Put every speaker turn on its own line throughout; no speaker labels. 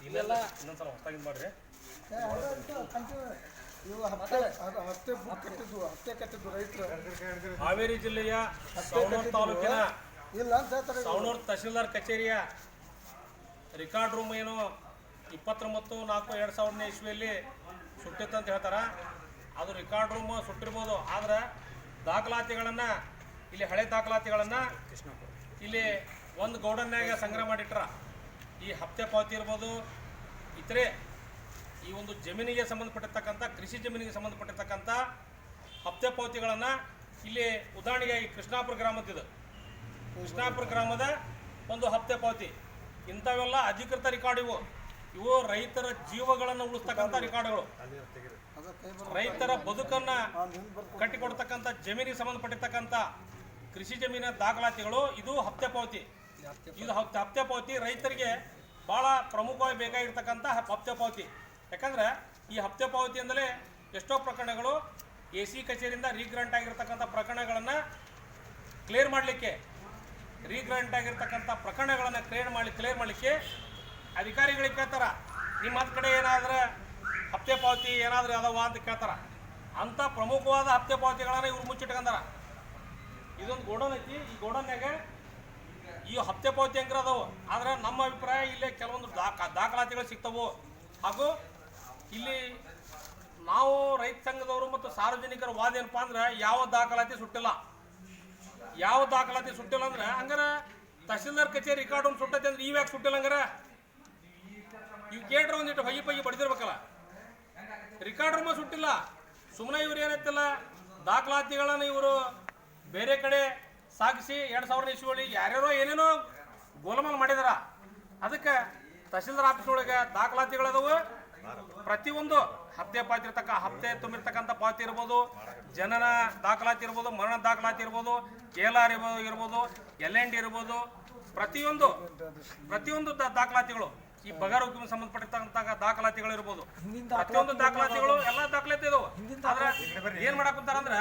ಇಲ್ಲೆಲ್ಲ ಇನ್ನೊಂದ್ಸಲ ಹೊಸದಾಗಿ ಮಾಡ್ರಿ. ಹಾವೇರಿ ಜಿಲ್ಲೆಯ ಸವಣೂರು ತಾಲೂಕಿನ ಸವಣೂರು ತಹಶೀಲ್ದಾರ್ ಕಚೇರಿಯ ರೆಕಾರ್ಡ್ ರೂಮ್ ಏನು 29/4/2000ನೇ ಇಸ್ವಿಯಲ್ಲಿ ಸುಟ್ಟಿತ್ತಂತ ಹೇಳ್ತಾರೆ. ಅದು ರೆಕಾರ್ಡ್ ರೂಮ್ ಸುಟ್ಟಿರ್ಬೋದು, ಆದರೆ ದಾಖಲಾತಿಗಳನ್ನು ಇಲ್ಲಿ ಹಳೆ ದಾಖಲಾತಿಗಳನ್ನು ಇಲ್ಲಿ ಒಂದು ಗೌಡನ್ಯಾಗ ಸಂಗ್ರಹ ಮಾಡಿಟ್ರ. ಈ ಹಪ್ತೆ ಪಾವತಿ ಇರ್ಬೋದು, ಇತರೆ ಈ ಒಂದು ಜಮೀನಿಗೆ ಸಂಬಂಧಪಟ್ಟಿರ್ತಕ್ಕಂಥ ಕೃಷಿ ಜಮೀನಿಗೆ ಸಂಬಂಧಪಟ್ಟಿರ್ತಕ್ಕಂಥ ಹಪ್ತೆ ಪಾವತಿಗಳನ್ನು ಇಲ್ಲಿ ಉದಾಹರಣೆಗೆ ಈ ಕೃಷ್ಣಾಪುರ ಗ್ರಾಮದಿದೆ. ಕೃಷ್ಣಾಪುರ ಗ್ರಾಮದ ಒಂದು ಹಪ್ತೆ ಪಾವತಿ. ಇಂಥವೆಲ್ಲ ಅಧಿಕೃತ ರೆಕಾರ್ಡ್ ಇವು ರೈತರ ಜೀವಗಳನ್ನು ಉಳಿಸ್ತಕ್ಕಂಥ ರೆಕಾರ್ಡ್ಗಳು, ರೈತರ ಬದುಕನ್ನು ಕಟ್ಟಿಕೊಡ್ತಕ್ಕಂಥ ಜಮೀನಿಗೆ ಸಂಬಂಧಪಟ್ಟಿರ್ತಕ್ಕಂಥ ಕೃಷಿ ಜಮೀನಿನ ದಾಖಲಾತಿಗಳು. ಇದು ಹಪ್ತೆ ಪಾವತಿ. ಇದು ಹಪ್ತೆ ಪಾವತಿ ರೈತರಿಗೆ ಭಾಳ ಪ್ರಮುಖವಾಗಿ ಬೇಕಾಗಿರ್ತಕ್ಕಂಥ ಹಪ್ತೆ ಪಾವತಿ. ಯಾಕಂದ್ರೆ ಈ ಹಪ್ತೆ ಪಾವತಿಯಿಂದಲೇ ಎಷ್ಟೋ ಪ್ರಕರಣಗಳು AC ಕಚೇರಿಯಿಂದ ರೀಗ್ರಾಂಟ್ ಆಗಿರ್ತಕ್ಕಂಥ ಪ್ರಕರಣಗಳನ್ನು ಕ್ಲಿಯರ್ ಮಾಡಲಿಕ್ಕೆ, ರೀಗ್ರಾಂಟ್ ಆಗಿರ್ತಕ್ಕಂಥ ಪ್ರಕರಣಗಳನ್ನು ಕ್ಲಿಯರ್ ಮಾಡಲಿಕ್ಕೆ ಅಧಿಕಾರಿಗಳಿಗೆ ಕೇಳ್ತಾರೆ, ನಿಮ್ಮ ಕಡೆ ಏನಾದರೂ ಹಪ್ತೆ ಪಾವತಿ ಏನಾದರೂ ಅದಾವ ಅಂತ ಕೇಳ್ತಾರೆ. ಅಂಥ ಪ್ರಮುಖವಾದ ಹಪ್ತೆ ಪಾವತಿಗಳನ್ನು ಇವ್ರು ಮುಚ್ಚಿಟ್ಕೊಂಡಾರ. ಇದೊಂದು ಗೋಡನ್ ಐತಿ. ಈ ಗೋಡನ್ಯಾಗ ಈ ಹಪ್ತೆ ಪಾವತಿ ಅಂಕರ ಅದಾವು. ಆದರೆ ನಮ್ಮ ಅಭಿಪ್ರಾಯ ಇಲ್ಲೇ ಕೆಲವೊಂದು ದಾಖಲಾತಿಗಳು ಸಿಗ್ತವು. ಹಾಗೂ ಇಲ್ಲಿ ನಾವು ರೈತ ಸಂಘದವರು ಮತ್ತು ಸಾರ್ವಜನಿಕರ ವಾದ ಏನಪ್ಪ ಅಂದ್ರೆ ಯಾವ ದಾಖಲಾತಿ ಸುಟ್ಟಿಲ್ಲ ಅಂದ್ರೆ ಹಂಗಾರೆ ತಹಶೀಲ್ದಾರ್ ಕಚೇರಿ ರೆಕಾರ್ಡ್ ರೂಮ್ ಸುಟ್ಟೈತೆ ಅಂದ್ರೆ ಇವ್ಯಾಕೆ ಸುಟ್ಟಿಲ್ಲ? ಹಂಗಾರೆ ಇವು ಕೇಳ್ರೆ ಒಂದಿಟ್ಟು ಹೊಯ್ಯಿ ಬಡಿದಿರ್ಬೇಕಲ್ಲ. ರೆಕಾರ್ಡ್ ರೂಮ ಸುಟ್ಟಿಲ್ಲ, ಸುಮ್ಮನೆ ಇವ್ರು ಏನೈತಿಲ್ಲ ದಾಖಲಾತಿಗಳನ್ನು ಇವರು ಬೇರೆ ಕಡೆ ಸಾಗಿಸಿ 2000ನೇ ಇಸ್ವಿಯಲ್ಲಿ ಯಾರ್ಯಾರೋ ಏನೇನೋ ಗೋಲಮಾಲ್ ಮಾಡಿದಾರ. ಅದಕ್ಕೆ ತಹಶೀಲ್ದಾರ್ ಆಫೀಸ್ ಒಳಗೆ ದಾಖಲಾತಿಗಳದವು. ಪ್ರತಿಯೊಂದು ಹಪ್ತೆ ಹಪ್ತೆ ತುಂಬಿರ್ತಕ್ಕಂಥ ಪಾವತಿ ಇರ್ಬೋದು, ಜನನ ದಾಖಲಾತಿ ಇರ್ಬೋದು, ಮರಣ ದಾಖಲಾತಿ ಇರ್ಬೋದು, KLR ಇರ್ಬೋದು, LND ಇರ್ಬೋದು, ಪ್ರತಿಯೊಂದು ದಾಖಲಾತಿಗಳು, ಈ ಬಗಾರೋಗ್ಯಕ್ಕೆ ಸಂಬಂಧಪಟ್ಟಿರ್ತಕ್ಕಂಥ ದಾಖಲಾತಿಗಳು ಇರ್ಬೋದು, ಪ್ರತಿಯೊಂದು ದಾಖಲಾತಿಗಳು ಎಲ್ಲ ದಾಖಲಾತಿ ಇದಾವೆ. ಆದ್ರೆ ಏನ್ ಮಾಡಾಕಂತಾರಂದ್ರೆ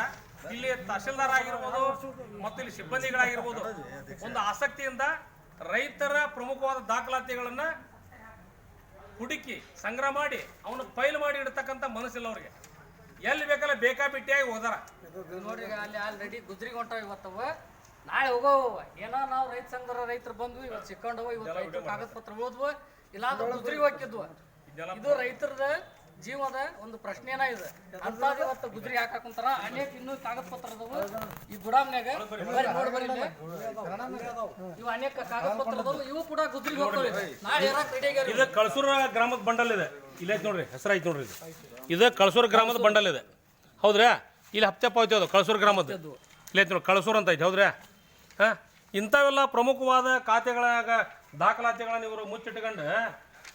ಇಲ್ಲಿ ತಹಶೀಲ್ದಾರ್ ಆಗಿರ್ಬೋದು ಮತ್ತು ಇಲ್ಲಿ ಸಿಬ್ಬಂದಿಗಳಾಗಿರ್ಬೋದು ಒಂದು ಆಸಕ್ತಿಯಿಂದ ರೈತರ ಪ್ರಮುಖವಾದ ದಾಖಲಾತಿಗಳನ್ನ ಹುಡುಕಿ ಸಂಗ್ರಹ ಮಾಡಿ ಅವನು ಫೈಲ್ ಮಾಡಿ ಇಡ್ತಕ್ಕಂಥ ಮನಸ್ಸಿಲ್ಲ ಅವ್ರಿಗೆ. ಎಲ್ಲಿ ಬೇಕಲ್ಲ ಬೇಕಾಬಿಟ್ಟಿಯಾಗಿ ಹೋದಾರ
ನೋಡ್ರಿ. ಅಲ್ಲಿ ಆಲ್ರೆಡಿ ಗುಜ್ರಿಗೆ ಹೊಂಟಾವ. ಇವತ್ತವ ನಾಳೆ ಹೋಗೋವ. ಏನೋ ನಾವು ರೈತ ಸಂಘದ ರೈತರು ಬಂದ್ವಿ, ಇವತ್ತು ಸಿಕ್ಕೊಂಡವ, ಇವತ್ತು ರೈತರ ಕಾಗದ ಪತ್ರ ಓದ್ವು, ಇಲ್ಲಾಂದ್ರೆ ಗುಜ್ರಿಗೆ ಹೋಗಿದ್ವು. ಇದು ರೈತರದ ಜೀವದ ಒಂದು ಪ್ರಶ್ನೆನ ಇದೆ. ಅಂತಾದ ಇವತ್ತು ಗುಜ್ರಿಗೆ ಹಾಕಾಕುಂತಾರ. ಅನೇಕ ಇನ್ನೂ ಕಾಗದ ಪತ್ರ ಅದಾವು ಈ ಗುಡಾಮ್ನ್ಯಾಗ. ಇವು ಅನೇಕ ಕಾಗದ ಪತ್ರ ಅದಾವು, ಇವು ಕೂಡ ಗುಜ್ರಿಗೆ ಹೋಗ್ತವೆ. ನಾಳೆ ಇರಾಕ್ ರೆಡಿ ಆಗ್ಯಾರ.
ಇದು ಕಳಸೂರ ಗ್ರಾಮದ ಬಂಡಲ್ ಇದೆ. ಇಲ್ಲೈತೆ ನೋಡ್ರಿ, ಹೆಸರಾಯ್ತು ನೋಡ್ರಿ. ಇದು ಕಳಸೂರ ಗ್ರಾಮದ ಬಂಡಲ್ ಇದೆ, ಹೌದ್ರಾ? ಇಲ್ಲಿ ಹಪ್ತೆ ಪಾವತಿ ಅದು ಕಳಸೂರು ಗ್ರಾಮದ್ದು ಇಲ್ಲೈತೆ ನೋಡಿ, ಕಳಸೂರು ಅಂತ ಐತೆ, ಹೌದ್ರಾ? ಹಾಂ, ಇಂಥವೆಲ್ಲ ಪ್ರಮುಖವಾದ ಖಾತೆಗಳಾಗ ದಾಖಲಾತಿಗಳನ್ನು ಇವರು ಮುಚ್ಚಿಟ್ಕೊಂಡು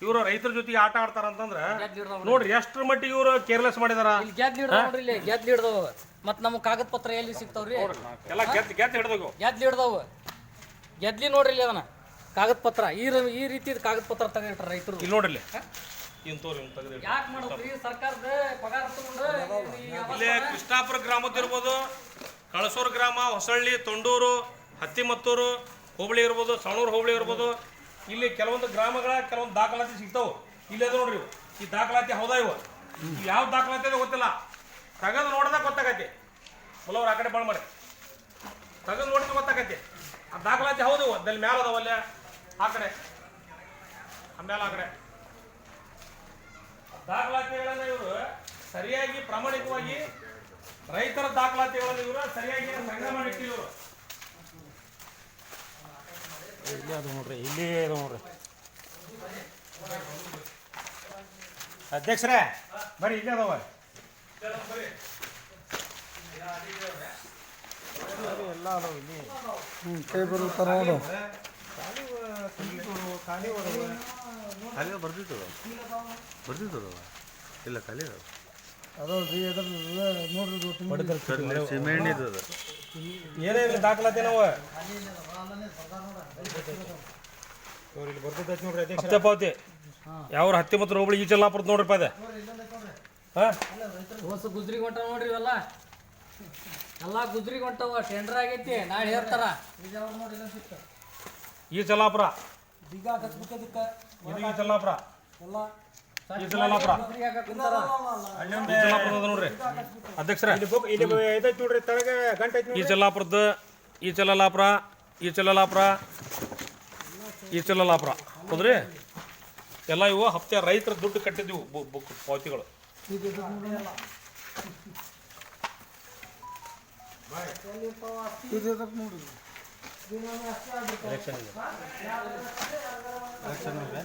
ಇವರು ರೈತರ ಜೊತೆಗೆ ಆಟ ಆಡ್ತಾರ ಅಂತಂದ್ರೆ ನೋಡ್ರಿ ಎಷ್ಟರ ಮಟ್ಟಿಗೆ ಇವರು ಕೇರ್ಲೆಸ್ ಮಾಡಿದಾರ.
ಗೆದ್ಲಿ ಹಿಡ್ದವ. ಮತ್ ನಮ್ ಕಾಗದ ಪತ್ರ ಎಲ್ಲಿ ಸಿಗ್ತಾವ್ರಿ?
ಎಲ್ಲ ಗೆದ್ದು ಹಿಡ್ದವು.
ಗೆದ್ಲಿ ನೋಡ್ರಿ ಇಲ್ಲಿ ಅದನ್ನ ಕಾಗದ ಪತ್ರ ಈ ರೀತಿ ಕಾಗದ ಪತ್ರ ತಗೊಂಡ್ರ ರೈತರು.
ಇಲ್ಲಿ ನೋಡ್ರಿ
ಯಾಕೆ ಮಾಡ್ತೀರಿ? ಸರ್ಕಾರದ ಪಗಾರ ತಗೊಂಡು
ಇಲ್ಲೇ ಕೃಷ್ಣಾಪುರ ಗ್ರಾಮದಿರ್ಬೋದು, ಕಳಸೂರು ಗ್ರಾಮ, ಹೊಸಳ್ಳಿ, ತೊಂಡೂರು, ಹತ್ತಿಮತ್ತೂರು ಹೋಬಳಿ ಇರ್ಬೋದು, ಸವಣೂರು ಹೋಬಳಿ ಇರ್ಬೋದು, ಇಲ್ಲಿ ಕೆಲವೊಂದು ಗ್ರಾಮಗಳ ಕೆಲವೊಂದು ದಾಖಲಾತಿ ಸಿಗ್ತಾವೆ. ಇಲ್ಲಿ ಅದು ನೋಡ್ರಿ, ಈ ದಾಖಲಾತಿ ಹೌದಾ? ಇವು ಯಾವ ದಾಖಲಾತಿ ಅದ ಗೊತ್ತಿಲ್ಲ. ತೆಗೆದು ನೋಡಿದಾಗ ಗೊತ್ತಾಗೈತಿ. ಮುಲವ್ರು ಆ ಕಡೆ ಬಾಳ್ ಮಾಡಿ ತೆಗೆದು ನೋಡಿದ್ರೆ ಗೊತ್ತಾಗೈತಿ ಆ ದಾಖಲಾತಿ ಹೌದು. ಅದಲ್ಲಿ ಮ್ಯಾಲ ಅದಾವಲ್ಲ ಆ ಕಡೆ, ಆಮೇಲೆ ಆ ಕಡೆ ದಾಖಲಾತಿಗಳನ್ನು ಇವರು ಸರಿಯಾಗಿ ಪ್ರಾಮಾಣಿಕವಾಗಿ ರೈತರ ದಾಖಲಾತಿಗಳನ್ನು ಇವರು ಸರಿಯಾಗಿ ಸಂಗ್ರಹ ಮಾಡಿಟ್ಟಿಲ್ಲ. ಇವರು
ಇಲ್ಲಿ ಅದು ನೋಡ್ರಿ, ಇಲ್ಲಿ ಅದು ನೋಡ್ರಿ. ಅಧ್ಯಕ್ಷರೇ ಬರ್ರಿ, ಇಲ್ಲಿ ಅದಾವ ಎಲ್ಲ ಅದಾವ. ಇಲ್ಲಿ ಕೈ ಬರುತ್ತಾರ ನೋಡು. ಖಾಲಿ
ಬರ್ತಿದ್ದವ ಇಲ್ಲ ಖಾಲಿ
ಅದಾವ್ರಿ. ನೋಡ್ರಿ
ಸಿಮೆಂಟ್ ಇದು
ಏನೇನು ದಾಖಲಾತಿ ನಾವು
ಇಲ್ಲಿ ಬರ್ತೈತಿ ನೋಡ್ರಿ ಅಧ್ಯಕ್ಷ.
ಹಪ್ತೆ ಪಾವತಿ ಯಾವ ಹತ್ತಿಮತ್ತೂರು ಹೋಬಳಿ ಈಚಲ್ಲಾಪುರದ ನೋಡ್ರಿಪ್ಪ ಅದ.
ಹೊಸ ಗುಜ್ರಿಗೆ ಹೊಂಟಾವ ನೋಡ್ರಿ. ಇವೆಲ್ಲ ಎಲ್ಲ ಗುಜ್ರಿಗೆ ಹೊಂಟಾವ. ಟೆಂಡರ್ ಆಗೈತಿ, ನಾಳೆ ಹೇಳ್ತಾರ.
ಈಚಲ್ಲಾಪುರ
ಬೀಗ ಹಾಕಿಸ್ಬೇಕು ಅದಕ್ಕೆ
ಇದು ಈ ಚಲ್ಲಾಪುರ
ಎಲ್ಲ
ಈ ಚಲ್ಲಾಪುರ
ಗುಜ್ರಿ ಹಾಕಕ್ ಕುಂತಾರ.
ಈ ಚಲ್ಲಾಪುರದ ಅದ ನೋಡ್ರಿ ಅಧ್ಯಕ್ಷರ
ಇದೈತಿ ನೋಡ್ರಿ ತಳಗ ಗಂಟೆ ಐತಿ
ಈ ಚಲ್ಲಾಪುರದ ಈ ಚಲ್ಲಲಾಪುರ ಈ ಚಲ್ಲಲಾಪುರ ಈ ಚಲ್ಲಲಾಪುರ ಹೌದ್ರಿ ಎಲ್ಲ ಇವು ಹಪ್ತೆ ರೈತರ ದುಡ್ಡು ಕಟ್ಟಿದ್ವು ಬುಕ್ ಪಾವತಿಗಳು
ಇದು ನೋಡ್ರಿ
ಎಲೆಕ್ಷನ್ ಇದೆ